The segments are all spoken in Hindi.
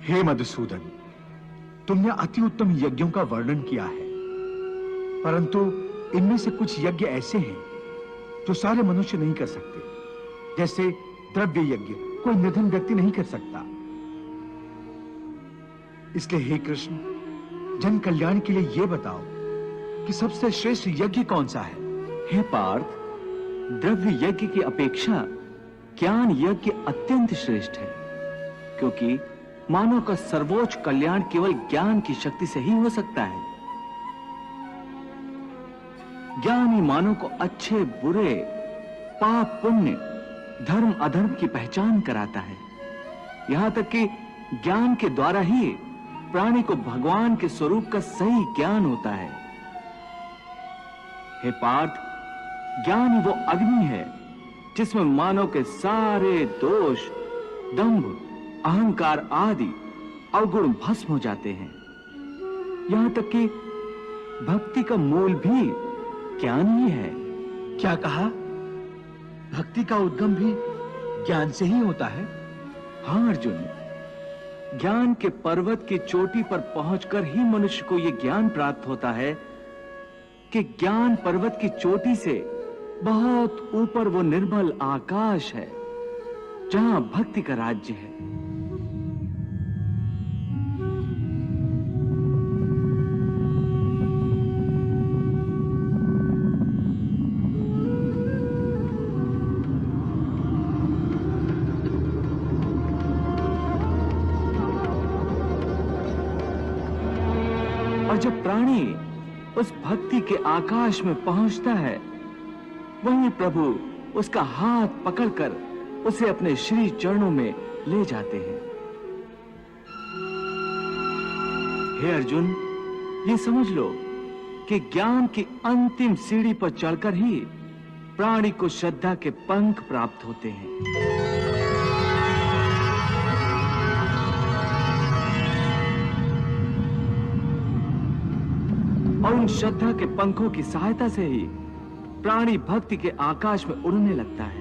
हे मधुसूदन, तुमने अति उत्तम यज्ञों का वर्णन किया है, परंतु इनमें से कुछ यज्ञ ऐसे हैं जो सारे मनुष्य नहीं कर सकते। जैसे द्रव्य यज्ञ कोई निर्धन व्यक्ति नहीं कर सकता। इसलिए हे कृष्ण, जन कल्याण के लिए यह बताओ कि सबसे श्रेष्ठ यज्ञ कौन सा है? हे पार्थ, द्रव्य यज्ञ की अपेक्षा ज्ञान यज्ञ अत्यंत श्रेष्ठ है, क्योंकि मानव का सर्वोच्च कल्याण केवल ज्ञान की शक्ति से ही हो सकता है। ज्ञान ही मानव को अच्छे बुरे, पाप पुण्य, धर्म अधर्म की पहचान कराता है। यहां तक कि ज्ञान के द्वारा ही प्राणी को भगवान के स्वरूप का सही ज्ञान होता है। हे पार्थ, ज्ञान ही वो अग्नि है जिसमें मानव के सारे दोष, दंभ, अहंकार आदि अवगुण भस्म हो जाते हैं। यहां तक कि भक्ति का मूल भी ज्ञान ही है। क्या कहा? भक्ति का उद्गम भी ज्ञान से ही होता है? हाँ अर्जुन, ज्ञान के पर्वत की चोटी पर पहुंचकर ही मनुष्य को यह ज्ञान प्राप्त होता है कि ज्ञान पर्वत की चोटी से बहुत ऊपर वो निर्मल आकाश है जहां भक्ति का राज्य है। और जब प्राणी उस भक्ति के आकाश में पहुंचता है, वहीं प्रभु उसका हाथ पकड़कर उसे अपने श्री चरणों में ले जाते हैं। हे अर्जुन, ये समझ लो कि ज्ञान की अंतिम सीढ़ी पर चढ़कर ही प्राणी को श्रद्धा के पंख प्राप्त होते हैं। और उन श्रद्धा के पंखों की सहायता से ही प्राणी भक्ति के आकाश में उड़ने लगता है।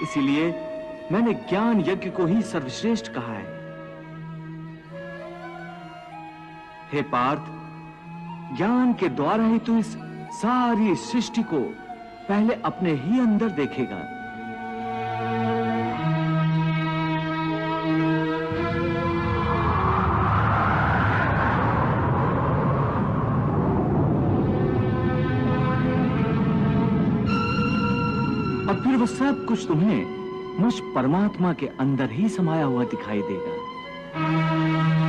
इसीलिए मैंने ज्ञान यज्ञ को ही सर्वश्रेष्ठ कहा है। हे पार्थ, ज्ञान के द्वारा ही तू इस सारी सृष्टि को पहले अपने ही अंदर देखेगा। और फिर वो सब कुछ तुम्हें मुझ परमात्मा के अंदर ही समाया हुआ दिखाई देगा।